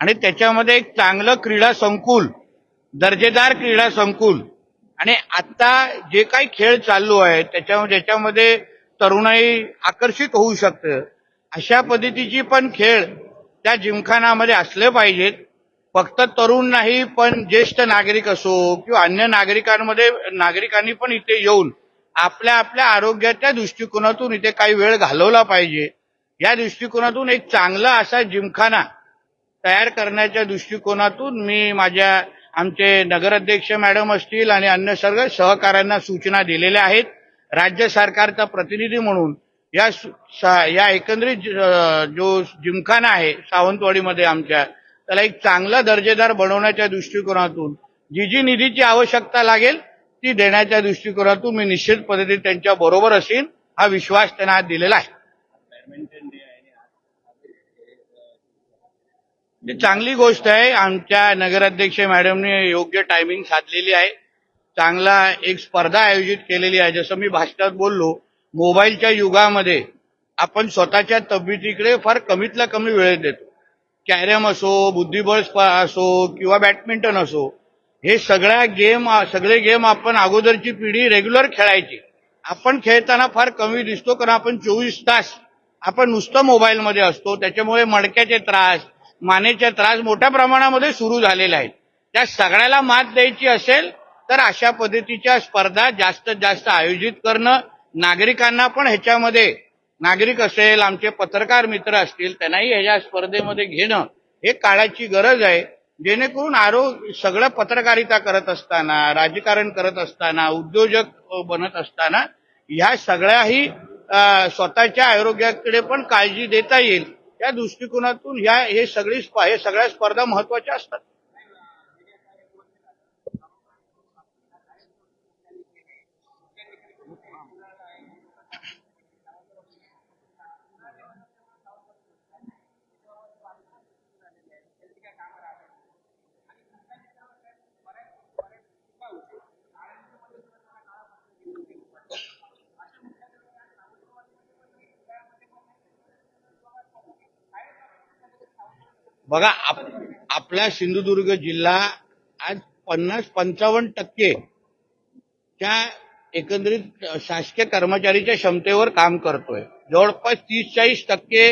आणि त्याच्यामध्ये एक चांगलं क्रीडा संकुल, दर्जेदार क्रीडा संकुल आणि आता जे काही खेळ चालू आहे ज्याच्यामध्ये तरुणाई आकर्षित होऊ शकते, अशा पद्धतीची पण खेळ त्या जिमखानामध्ये असले पाहिजेत. फक्त तरुण नाही, पण ज्येष्ठ नागरिक असो किंवा अन्य नागरिकांनी पण इथे येऊन आपल्या आपल्या आरोग्याच्या दृष्टिकोनातून इथे काही वेळ घालवला पाहिजे. या दृष्टिकोनातून एक चांगला असा जिमखाना तयार करण्याच्या दृष्टिकोनातून मी आमचे नगराध्यक्ष मॅडम असतील आणि अन्य सर्व सहकाऱ्यांना सूचना दिलेल्या आहेत. राज्य सरकारचा प्रतिनिधी म्हणून या एकंदरीत जो जिमखाना आहे सावंतवाडीमध्ये आमच्या, त्याला एक चांगला दर्जेदार बनवण्याच्या दृष्टिकोनातून जी निधीची आवश्यकता लागेल ती देण्याच्या दृष्टिकोनातून मी निश्चित पद्धतीने त्यांच्या बरोबर असेल, हा विश्वास त्यांना दिलेला आहे. चांगली गोष्ट आहे. आमच्या नगराध्यक्ष मॅडमने योग्य टायमिंग साधलेली आहे. चांगला एक स्पर्धा आयोजित केलेली आहे. जसं मी भाषणात बोललो, मोबाईलच्या युगामध्ये आपण स्वतःच्या तब्येतीकडे फार कमीतला कमी वेळ देतो. कॅरम असो, बुद्धिबळ असो किंवा बॅडमिंटन असो, हे सगळे गेम आपण अगोदरची पिढी रेग्युलर खेळायची. आपण खेळताना फार कमी दिसतो, कारण आपण 24 तास आपण नुसतं मोबाईलमध्ये असतो. त्याच्यामुळे मणक्याचे त्रास, मानेचे त्रास मोठ्या प्रमाणामध्ये सुरू झालेले आहेत. त्या सगळ्याला मात द्यायची असेल तर अशा पद्धतीच्या स्पर्धा जास्तीत जास्त आयोजित करणं, नागरिकांना पण ह्याच्यामध्ये, नागरिक असेल, आमचे पत्रकार मित्र असतील, त्यांनाही ह्याच्या स्पर्धेमध्ये घेणं हे काळाची गरज आहे. जेणेकरून सगळं पत्रकारिता करत असताना, राजकारण करत असताना, उद्योजक बनत असताना ह्या सगळ्याही स्वतःच्या आरोग्याकडे पण काळजी देता येईल, या दृष्टिकोनातून हे सगळ्या स्पर्धा महत्वाच्या असतात. बघा, आपला सिंधुदुर्ग जिल्हा आज 50-55% च्या एकंदरीत शासकीय कर्मचारीच्या क्षमतेवर काम करतोय. जवळपास 30-40%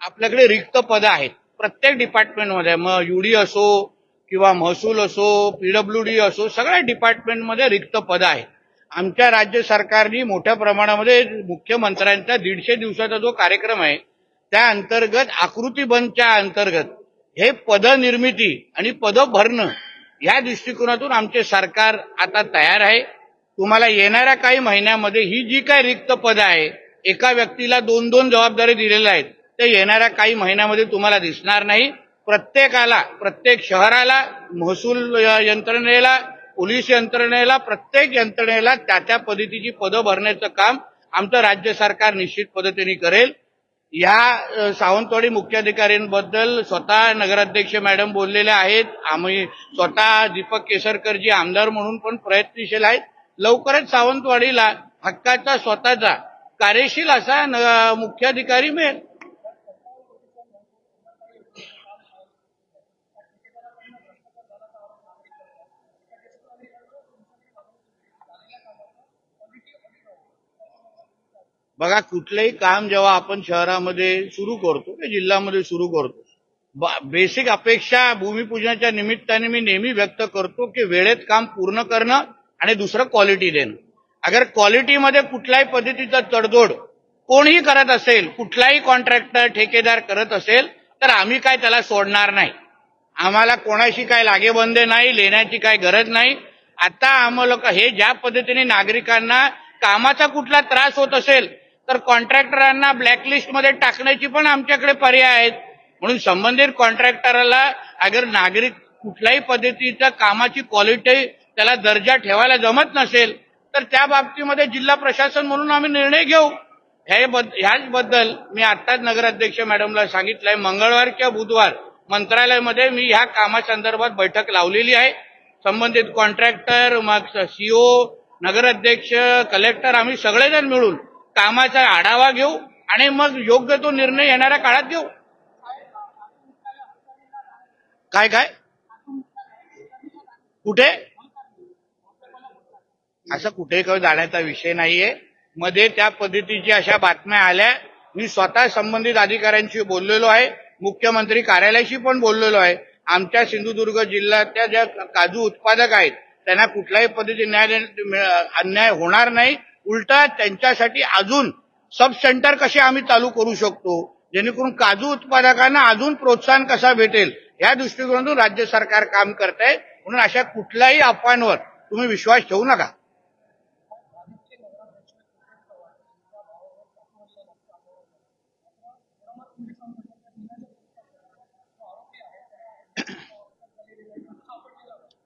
आपल्याकडे रिक्त पदं आहेत प्रत्येक डिपार्टमेंटमध्ये. मग युडी असो किंवा महसूल असो, पीडब्ल्यूडी असो, सगळ्या डिपार्टमेंटमध्ये रिक्त पदं आहेत. आमच्या राज्य सरकारने मोठ्या प्रमाणामध्ये मुख्यमंत्र्यांचा 150 दिवसाचा जो कार्यक्रम आहे त्या अंतर्गत, आकृतीबंधच्या अंतर्गत हे पद निर्मिती आणि पद भरणं या दृष्टिकोनातून आमचे सरकार आता तयार आहे. तुम्हाला येणाऱ्या काही महिन्यामध्ये ही जी काही रिक्त पदं आहे, एका व्यक्तीला 2-2 जबाबदारी दिलेल्या आहेत, ते येणाऱ्या काही महिन्यामध्ये तुम्हाला दिसणार नाही. प्रत्येक शहराला, महसूल यंत्रणेला, पोलीस यंत्रणेला, प्रत्येक यंत्रणेला त्या पद्धतीची पदं भरण्याचं काम आमचं राज्य सरकार निश्चित पद्धतीने करेल. या सावंतवाडी मुख्याधिकाऱ्यांबद्दल स्वतः नगराध्यक्ष मॅडम बोललेल्या आहेत. आम्ही स्वतः दीपक केसरकरजी आमदार म्हणून पण प्रयत्नशील आहेत. लवकरच सावंतवाडीला हक्काचा स्वतःचा कार्यशील असा मुख्याधिकारी मिळेल. बघा, कुठलंही काम जेव्हा आपण शहरामध्ये सुरू करतो किंवा जिल्ह्यामध्ये सुरू करतो, बेसिक अपेक्षा भूमिपूजनाच्या निमित्ताने मी नेहमी व्यक्त करतो की वेळेत काम पूर्ण करणं आणि दुसरं क्वालिटी देणं. अगर क्वालिटीमध्ये कुठल्याही पद्धतीचा तडजोड कोणीही करत असेल, कुठलाही कॉन्ट्रॅक्टर, ठेकेदार करत असेल, तर आम्ही काय त्याला सोडणार नाही. आम्हाला कोणाशी काय लागेबंदे नाही, लेण्याची काय गरज नाही. आता आम्हाला हे ज्या पद्धतीने नागरिकांना कामाचा कुठला त्रास होत असेल तर कॉन्ट्रॅक्टरांना ब्लॅकलिस्टमध्ये टाकण्याची पण आमच्याकडे पर्याय आहेत. म्हणून संबंधित कॉन्ट्रॅक्टरला अगर नागरिक कुठल्याही पद्धतीच्या कामाची क्वालिटी, त्याला दर्जा ठेवायला जमत नसेल तर त्या बाबतीमध्ये जिल्हा प्रशासन म्हणून आम्ही निर्णय घेऊ. ह्याचबद्दल मी आत्ताच नगराध्यक्ष मॅडमला सांगितलंय, मंगळवार किंवा बुधवार मंत्रालयामध्ये मी ह्या कामासंदर्भात बैठक लावलेली आहे. संबंधित कॉन्ट्रॅक्टर, मग सीओ, नगराध्यक्ष, कलेक्टर, आम्ही सगळेजण मिळून कामाचा आढावा घेऊ आणि मग योग्य तो निर्णय येणाऱ्या काळात घेऊ. काय काय कुठे असं कुठे काही जाण्याचा विषय नाहीये. मध्ये त्या पद्धतीची अशा बातम्या आल्या. मी स्वतः संबंधित अधिकाऱ्यांशी बोललेलो आहे, मुख्यमंत्री कार्यालयाशी पण बोललेलो आहे. आमच्या सिंधुदुर्ग जिल्ह्यातल्या ज्या काजू उत्पादक आहेत त्यांना कुठल्याही पद्धतीने अन्याय होणार नाही. उलटा त्यांच्यासाठी अजून सब सेंटर कसे आम्ही चालू करू शकतो, जेणेकरून काजू उत्पादकांना अजून प्रोत्साहन कसा भेटेल या दृष्टिकोनातून राज्य सरकार काम करत आहे. म्हणून अशा कुठल्याही अफवांवर तुम्ही विश्वास ठेवू नका.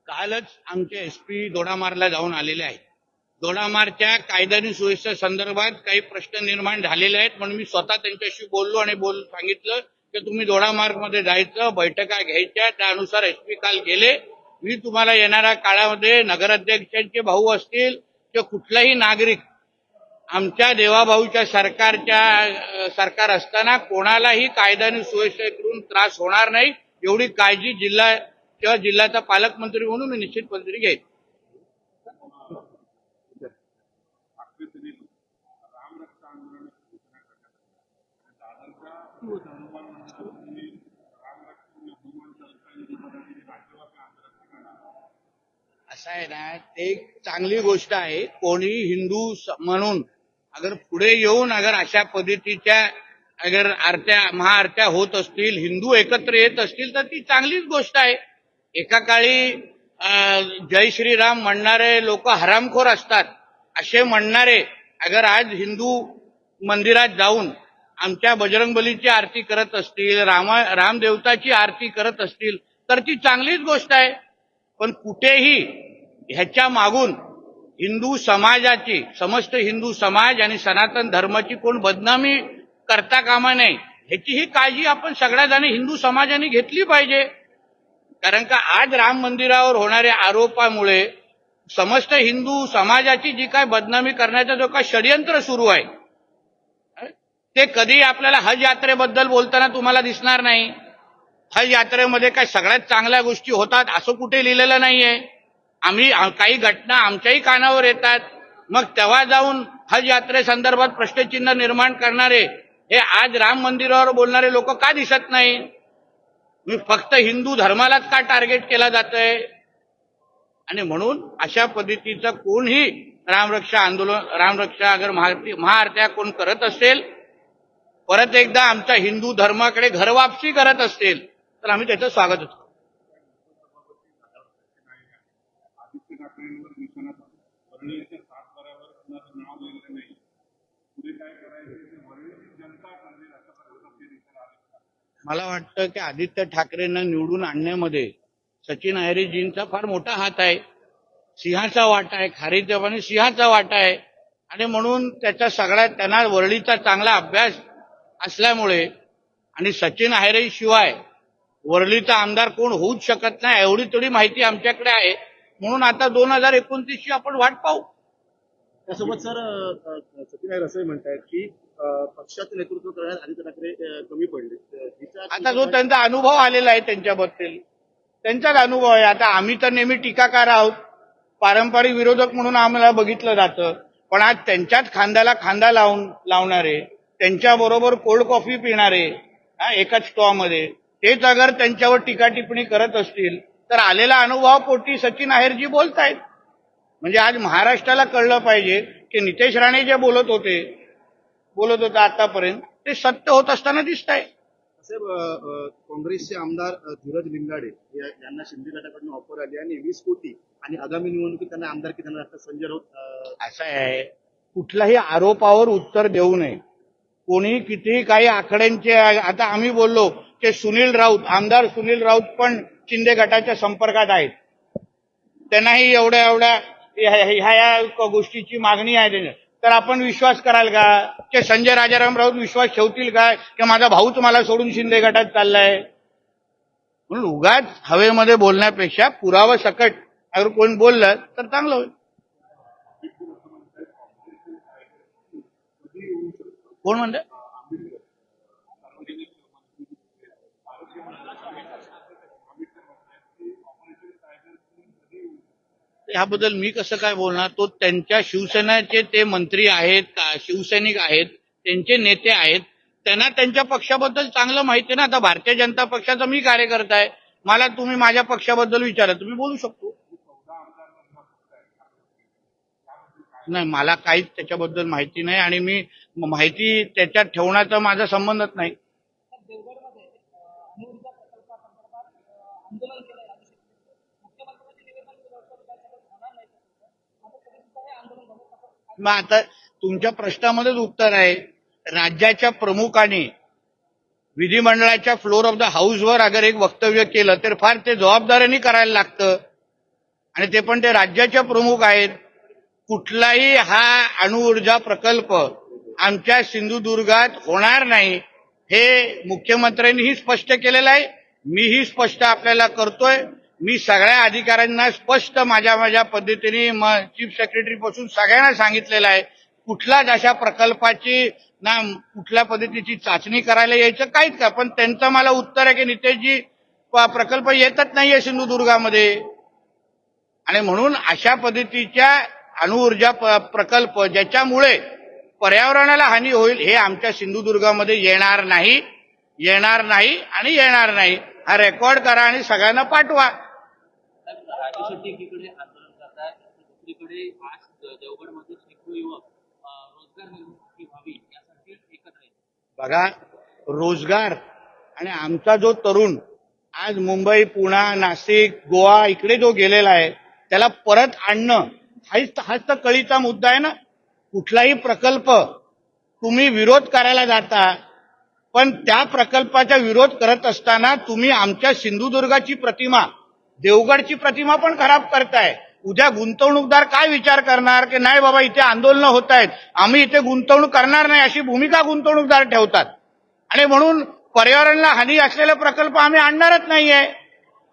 कालच आमचे एसपी दोडामार्गला जाऊन आलेले आहेत. दोडामार्गच्या कायदा आणि सुव्यवस्थे संदर्भात काही प्रश्न निर्माण झालेले आहेत, म्हणून मी स्वतः त्यांच्याशी बोललो आणि सांगितलं की तुम्ही दोडामार्गमध्ये जायचं, बैठका घ्यायच्या. त्यानुसार एसपी काल गेले. मी तुम्हाला येणाऱ्या काळामध्ये नगराध्यक्षांचे भाऊ असतील किंवा कुठलाही नागरिक आमच्या देवाभाऊच्या सरकार असताना कोणालाही कायदा आणि सुव्यवस्थेकडून त्रास होणार नाही एवढी काळजी जिल्हा किंवा जिल्ह्याचा पालकमंत्री म्हणून मी निश्चितपणे घेईन. असं आहे ना, ते एक चांगली गोष्ट आहे. कोणी हिंदू म्हणून अगर पुढे येऊन अगर अशा पद्धतीच्या अगर महाआरत्या होत असतील, हिंदू एकत्र येत असतील तर ती चांगलीच गोष्ट आहे. एका काळी जय श्रीराम म्हणणारे लोक हरामखोर असतात असे म्हणणारे अगर आज हिंदू मंदिरात जाऊन आमच्या बजरंगबलीची आरती करत असतील, रामदेवताची आरती करत असतील तर ती चांगलीच गोष्ट आहे. पण कुठेही ह्याच्या मागून हिंदू समाजाची, समस्त हिंदू समाज आणि सनातन धर्माची कोण बदनामी करता कामा नये ह्याची ही काळजी आपण सगळ्या हिंदू समाजाने घेतली पाहिजे. कारण का आज राम मंदिरावर होणाऱ्या आरोपामुळे समस्त हिंदू समाजाची जी काय बदनामी करण्याचा जो काय षडयंत्र सुरू आहे ते कधी आपल्याला हज यात्रेबद्दल बोलताना तुम्हाला दिसणार नाही. हज यात्रेमध्ये काय सगळ्यात चांगल्या गोष्टी होतात असं कुठे लिहिलेलं नाहीये. काही घटना आमच्याही कानावर येतात. मग तेव्हा जाऊन हज यात्रेसंदर्भात प्रश्नचिन्ह निर्माण करणारे हे आज राम मंदिरावर बोलणारे लोक का दिसत नाही? मी फक्त हिंदू धर्मालाच का टार्गेट केला जातंय? आणि म्हणून अशा पद्धतीचं कोणही रामरक्षा अगर महाआरत्या कोण करत असेल, परत एकदा आमच्या हिंदू धर्माकडे घरवापसी करत असेल तर आम्ही त्याचं स्वागत होतो. मला वाटतं की आदित्य ठाकरेंना निवडून आणण्यामध्ये सचिन अहिरेजींचा फार मोठा हात आहे, सिंहाचा वाटा आहे, खारीदेवाने सिंहाचा वाटा आहे. आणि म्हणून त्यांना वरळीचा चांगला अभ्यास असल्यामुळे आणि सचिन अहिरे शिवाय वरळीचा आमदार कोण होऊच शकत नाही एवढी थोडी माहिती आमच्याकडे आहे. म्हणून आता 2029 ची आपण वाट पाहू. त्यासोबत सर सचिन अहिरे असंही म्हणतायत की पक्षाचं नेतृत्व करण्यात आदित्य ठाकरे कमी पडले. आता जो त्यांचा अनुभव आलेला आहे त्यांच्याबद्दल त्यांचाच अनुभव आहे. आता आम्ही तर नेहमी टीकाकार आहोत, पारंपरिक विरोधक म्हणून आम्हाला बघितलं जातं. पण आज त्यांच्याच खांद्याला खांदा लावणारे, त्यांच्याबरोबर कोल्ड कॉफी पिणारे एकाच स्टॉमध्ये तेच अगर त्यांच्यावर टीका टिप्पणी करत असतील तर आलेला अनुभवापोटी सचिन अहिरजी बोलतायत. म्हणजे आज महाराष्ट्राला कळलं पाहिजे की नितेश राणे जे बोलत होते आतापर्यंत ते सत्य होत असताना दिसत आहे. काँग्रेसचे आमदार धीरज लिंगाडे यांना शिंदे गटाकडून ऑफर आली आणि 20 कोटी आणि आगामी निवडणुकीत त्यांना आमदारकी देणार असं संजय राऊत. असं आहे, कुठल्याही आरोपावर उत्तर देऊ नये. कोणी कितीही काही आकड्यांचे आता आम्ही बोललो की आमदार सुनील राऊत पण शिंदे गटाच्या संपर्कात आहेत. त्यांनाही एवढ्या ह्या गोष्टीची मागणी आहे. तर आपण विश्वास कराल का की संजय राजाराम राऊत विश्वास ठेवतील का की माझा भाऊच मला सोडून शिंदे गटात चाललाय? म्हणून उगाच हवेमध्ये बोलण्यापेक्षा पुरावा सकट अगर कोण बोललं तर चांगलं होईल. कोण म्हणतं? ह्याबद्दल मी कसं काय बोलणार? तो त्यांच्या शिवसेनेचे ते मंत्री आहेत, शिवसैनिक आहेत, त्यांचे नेते आहेत, त्यांना त्यांच्या पक्षाबद्दल चांगलं माहिती आहे ना. आता भारतीय जनता पक्षाचा मी कार्यकर्ता आहे, मला तुम्ही माझ्या पक्षाबद्दल विचारा, तुम्ही बोलू शकतो. नाही, मला काहीच त्याच्याबद्दल माहिती नाही आणि मी माहिती त्याच्यात ठेवण्याचा माझा संबंधच नाही. मग आता तुमच्या प्रश्नामध्येच उत्तर आहे. राज्याच्या प्रमुखाने विधिमंडळाच्या फ्लोर ऑफ द हाऊसवर अगर एक वक्तव्य केलं तर फार ते जबाबदारीने करायला लागतं आणि ते पण ते राज्याचे प्रमुख आहेत. कुठलाही हा अणुऊर्जा प्रकल्प आमच्या सिंधुदुर्गात होणार नाही हे मुख्यमंत्र्यांनीही स्पष्ट केलेलं आहे. मीही स्पष्ट आपल्याला करतोय. मी सगळ्या अधिकाऱ्यांना स्पष्ट माझ्या पद्धतीने चीफ सेक्रेटरी पासून सगळ्यांना सांगितलेलं आहे. कुठल्याच अशा प्रकल्पाची ना कुठल्या पद्धतीची चाचणी करायला यायचं काहीच का. पण त्यांचं मला उत्तर आहे की नितेशजी प्रकल्प येतच नाहीये सिंधुदुर्गामध्ये आणि म्हणून अशा पद्धतीच्या अणुऊर्जा प्रकल्प ज्याच्यामुळे पर्यावरणाला हानी होईल हे आमच्या सिंधुदुर्गामध्ये येणार नाही आणि येणार नाही. हा रेकॉर्ड करा आणि सगळ्यांना पाठवा. राजू शेट्टी एकीकडे आंदोलन करतात, दुसरीकडे आज देवगडमध्ये शेकडो युवक रोजगार निर्मिती व्हावी यासाठी एकत्र आहेत. बघा, रोजगार आणि आमचा जो तरुण आज मुंबई, पुणे, नाशिक, गोवा इकडे जो गेलेला आहे त्याला परत आणणं हाच तर कळीचा मुद्दा आहे ना. कुठलाही प्रकल्प तुम्ही विरोध करायला जाता पण त्या प्रकल्पाचा विरोध करत असताना तुम्ही आमच्या सिंधुदुर्गाची प्रतिमा, देवगडची प्रतिमा पण खराब करताय. उद्या गुंतवणूकदार काय विचार करणार की नाही बाबा इथे आंदोलनं होत आहेत, आम्ही इथे गुंतवणूक करणार नाही अशी भूमिका गुंतवणूकदार ठेवतात आणि म्हणून पर्यावरणाला हानी असलेले प्रकल्प आम्ही आणणारच नाहीये.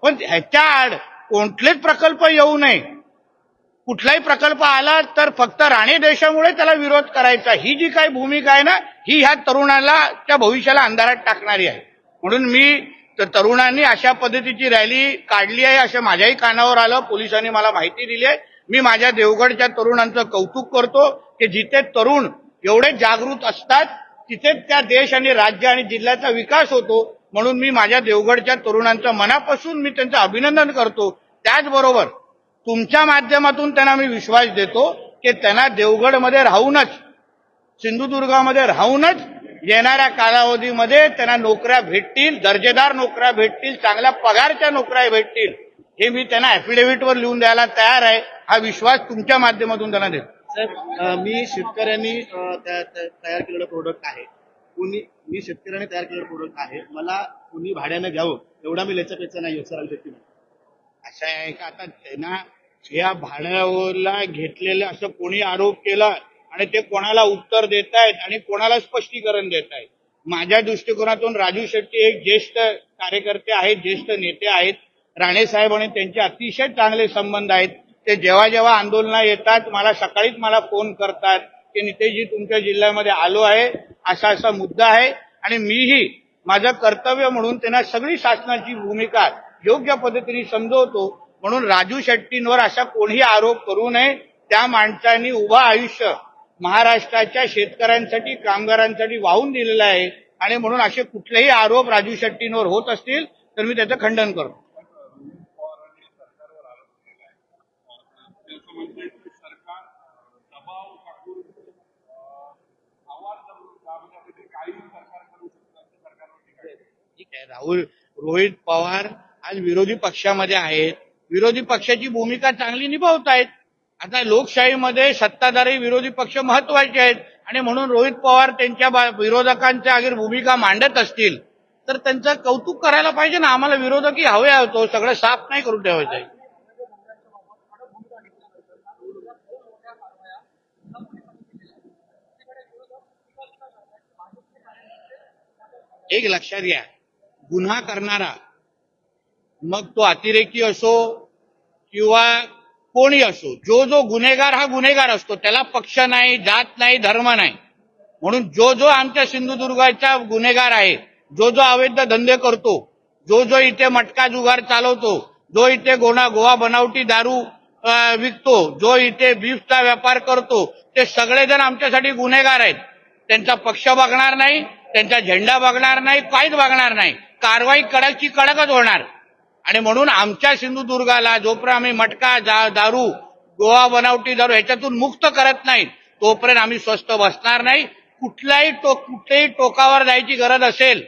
पण ह्याच्या आड कोणतेच प्रकल्प येऊ नये. कुठलाही प्रकल्प आला तर फक्त राणे देशामुळे त्याला विरोध करायचा, ही जी काही भूमिका आहे ना ही ह्या तरुणाला त्या भविष्याला अंधारात टाकणारी आहे. म्हणून मी तरुणांनी अशा पद्धतीची रॅली काढली आहे असं माझ्याही कानावर आलं. पोलिसांनी मला माहिती दिली आहे. मी माझ्या देवगडच्या तरुणांचं कौतुक करतो की जिथे तरुण एवढे जागृत असतात तिथेच त्या देश आणि राज्य आणि जिल्ह्याचा विकास होतो. म्हणून मी माझ्या देवगडच्या तरुणांचं मनापासून मी त्यांचं अभिनंदन करतो. त्याचबरोबर तुमच्या माध्यमातून त्यांना मी विश्वास देतो की त्यांना देवगडमध्ये राहूनच, सिंधुदुर्गामध्ये राहूनच येणाऱ्या कालावधीमध्ये त्यांना नोकऱ्या भेटतील, दर्जेदार नोकऱ्या भेटतील, चांगल्या पगारच्या नोकऱ्या भेटतील. हे मी त्यांना ॲफिडेव्हिटवर लिहून द्यायला तयार आहे. हा विश्वास तुमच्या माध्यमातून त्यांना देतो. साहेब, मी शेतकऱ्यांनी तयार केलेलं प्रोडक्ट आहे. मी शेतकऱ्यांनी तयार केलेलं प्रोडक्ट आहे. मला कुणी भाड्यानं घ्यावं एवढा मी लेचापेचा नाही सर. राजू शेट्टी असं आहे का आता त्यांना या भाड्यावरला घेतलेलं असं कोणी आरोप केला आणि ते कोणाला उत्तर देत आहेत आणि कोणाला स्पष्टीकरण देत आहेत. माझ्या दृष्टिकोनातून राजू शेट्टी एक ज्येष्ठ कार्यकर्ते आहेत, ज्येष्ठ नेते आहेत. राणेसाहेब आणि त्यांचे अतिशय चांगले संबंध आहेत. ते जेव्हा जेव्हा आंदोलनं येतात सकाळीच मला फोन करतात की नितेशजी तुमच्या जिल्ह्यामध्ये आलो आहे, असा मुद्दा आहे आणि मीही माझं कर्तव्य म्हणून त्यांना सगळी शासनाची भूमिका योग्य पद्धतीने समजवतो. म्हणून राजू शेट्टींवर असा कोणीही आरोप करू नये. त्या माणसांनी उभं आयुष्य महाराष्ट्राच्या शेतकऱ्यांसाठी, कामगारांसाठी वाहून दिलेलं आहे आणि म्हणून असे कुठलेही आरोप राजू शेट्टींवर होत असतील तर मी त्याचं खंडन करतो. राहुल रोहित पवार आज विरोधी पक्षामध्ये आहेत. विरोधी पक्षाची भूमिका चांगली निभावतायत. आता लोकशाहीमध्ये सत्ताधारी विरोधी पक्ष महत्वाचे आहेत आणि म्हणून रोहित पवार त्यांच्या विरोधकांच्या अगर भूमिका मांडत असतील तर त्यांचं कौतुक करायला पाहिजे ना. आम्हाला विरोधकही हवे होतो, सगळं साफ नाही करून ठेवायचं. एक लक्षात घ्या, गुन्हा करणारा मग तो अतिरेकी असो किंवा कोणी असो, जो गुन्हेगार हा गुन्हेगार असतो. त्याला पक्ष नाही, जात नाही, धर्म नाही. म्हणून जो आमच्या सिंधुदुर्गाचा गुन्हेगार आहे, जो अवैध धंदे करतो, जो इथे मटका जुगार चालवतो, जो इथे गोवा बनावटी दारू विकतो, जो इथे बीफचा व्यापार करतो, ते सगळेजण आमच्यासाठी गुन्हेगार आहेत. त्यांचा पक्ष बघणार नाही, त्यांचा झेंडा बघणार नाही, काहीच बघणार नाही. कारवाई कडकची कडकच होणार. आणि म्हणून आमच्या सिंधुदुर्गाला जोपर्यंत आम्ही मटका दारू, गोवा बनावटी दारू ह्याच्यातून मुक्त करत नाही, तोपर्यंत आम्ही स्वस्थ बसणार नाही. कुठल्याही टोकावर जायची गरज असेल,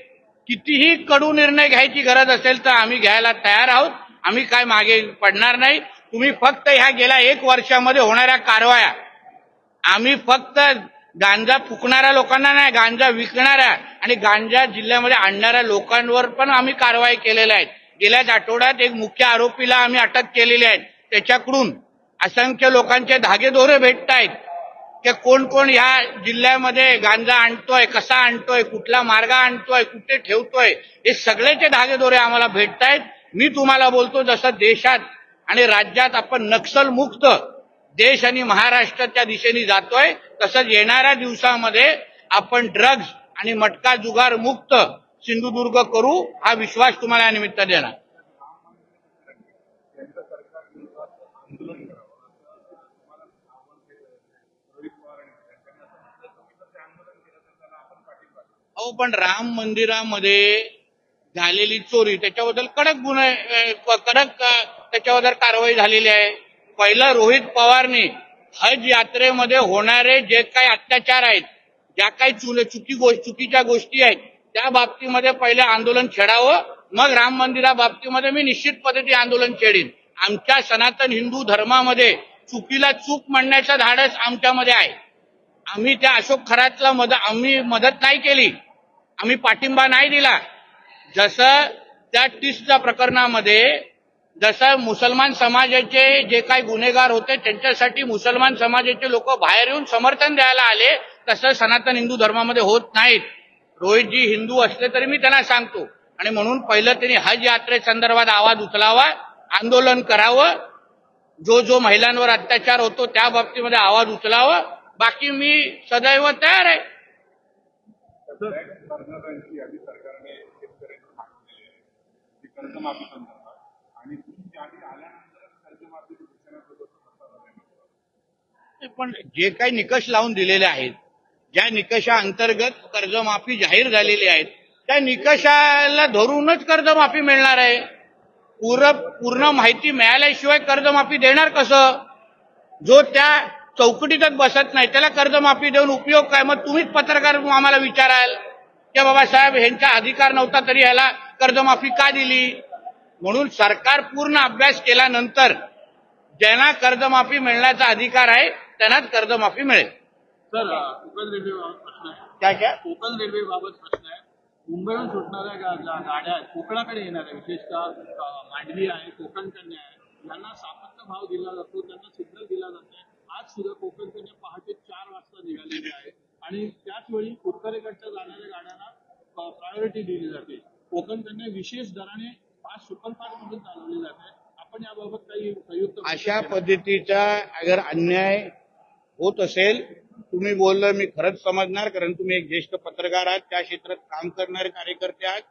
कितीही कडू निर्णय घ्यायची गरज असेल तर आम्ही घ्यायला तयार आहोत. आम्ही काय मागे पडणार नाही. तुम्ही फक्त ह्या गेल्या 1 वर्षामध्ये होणाऱ्या कारवाया, आम्ही फक्त गांजा फुकणाऱ्या लोकांना नाही, गांजा विकणाऱ्या आणि गांजा जिल्ह्यामध्ये आणणाऱ्या लोकांवर पण आम्ही कारवाई केलेल्या आहेत. गेल्याच आठवड्यात एक मुख्य आरोपीला आम्ही अटक केलेली आहे. त्याच्याकडून असंख्य लोकांचे धागेदोरे भेटत आहेत की कोण कोण ह्या जिल्ह्यामध्ये गांजा आणतोय, कसा आणतोय, कुठला मार्ग आणतोय, कुठे ठेवतोय, हे सगळेचे धागेदोरे आम्हाला भेटत आहेत. मी तुम्हाला बोलतो, जसं देशात आणि राज्यात आपण नक्षल मुक्त देश आणि महाराष्ट्राच्या दिशेने जातोय, तसंच येणाऱ्या दिवसामध्ये आपण ड्रग्ज आणि मटका जुगार मुक्त सिंधुदुर्ग करू, हा विश्वास तुम्हाला या निमित्त देणार. अहो, पण राम मंदिरामध्ये झालेली चोरी त्याच्याबद्दल कडक त्याच्याबद्दल कारवाई झालेली आहे. पहिलं रोहित पवारने हज यात्रेमध्ये होणारे जे काही अत्याचार आहेत, ज्या काही चुकीच्या गोष्टी आहेत, त्या बाबतीमध्ये पहिले आंदोलन छेडावं, मग राम मंदिरा बाबतीमध्ये मी निश्चित पद्धती आंदोलन छेडीन. आमच्या सनातन हिंदू धर्मामध्ये चुकीला चूक म्हणण्याचं धाडस आमच्यामध्ये आहे. आम्ही त्या अशोक खरातला आम्ही मदत नाही केली, आम्ही पाठिंबा नाही दिला. जसं त्या टिसच्या प्रकरणामध्ये जसं मुसलमान समाजाचे जे काही गुन्हेगार होते त्यांच्यासाठी मुसलमान समाजाचे लोक बाहेर येऊन समर्थन द्यायला आले, तसं सनातन हिंदू धर्मामध्ये होत नाहीत. रोहितजी हिंदू असले तरी मी त्यांना सांगतो, आणि म्हणून पहिलं त्यांनी हज यात्रेसंदर्भात आवाज उचलावा, आंदोलन करावं, जो महिलांवर अत्याचार होतो त्या बाबतीमध्ये आवाज उचलावा. बाकी मी सदैव तयार आहे. कर्जदारांची यादी सरकारने शेतकऱ्यांना मागवलेली आहे, ती कर्जमाफी संदर्भात, आणि ती यादी आल्यानंतरच कर्जमाफीची घोषणा करतो. पण जे काही निकष लावून दिलेले आहेत, ज्या निकषाअंतर्गत कर्जमाफी जाहीर झालेली आहे, त्या निकषाला धरूनच कर्जमाफी मिळणार आहे. पूर्ण माहिती मिळाल्याशिवाय कर्जमाफी देणार कसं? जो त्या चौकटीतच बसत नाही त्याला कर्जमाफी देऊन उपयोग काय? मग तुम्हीच पत्रकार आम्हाला विचाराल की बाबासाहेब ह्यांचा अधिकार नव्हता तरी ह्याला कर्जमाफी का दिली? म्हणून सरकार पूर्ण अभ्यास केल्यानंतर ज्यांना कर्जमाफी मिळण्याचा अधिकार आहे त्यांनाच कर्जमाफी मिळेल. सर, कोकण रेल्वेबाबत प्रश्न आहे. काय कोकण रेल्वेबाबत प्रश्न आहे. मुंबईहून सुटणाऱ्या गाड्या आहेत, कोकणाकडे येणाऱ्या, विशेषतः मांडवी आहे, कोकण कन्या आहे, यांना सापत्य भाव दिला जातो, त्यांना सिग्नल दिला जात नाही. आज सुद्धा कोकण कन्या पहाटे 4 वाजता निघालेली आहे आणि त्याच वेळी उत्तरेकडच्या जाणाऱ्या गाड्यांना प्रायोरिटी दिली जाते. कोकण कन्या विशेष दराने 5 सुपरफास्ट मधून चालवली जाते. आपण याबाबत काही संयुक्त अशा पद्धतीचा अगर अन्याय होत असेल, तुम्ही बोललं मी खरंच समजणार, कारण तुम्ही एक ज्येष्ठ पत्रकार आहात, त्या क्षेत्रात काम करणारे कार्यकर्ते आहात.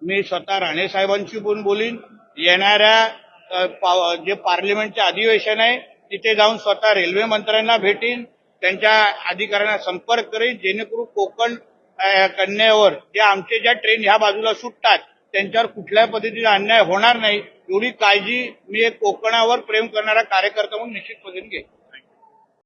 मी स्वतः राणे साहेबांशी पण बोलीन. येणाऱ्या जे पार्लिमेंटचे अधिवेशन आहे तिथे जाऊन स्वतः रेल्वे मंत्र्यांना भेटीन, त्यांच्या अधिकाऱ्यांना संपर्क करेन, जेणेकरून कोकण कन्यावर जे आमचे ज्या ट्रेन ह्या बाजूला सुटतात त्यांच्यावर कुठल्याही पद्धतीचा अन्याय होणार नाही, एवढी काळजी मी एक कोकणावर प्रेम करणारा कार्यकर्ता म्हणून निश्चित पद्धतीने घेईन.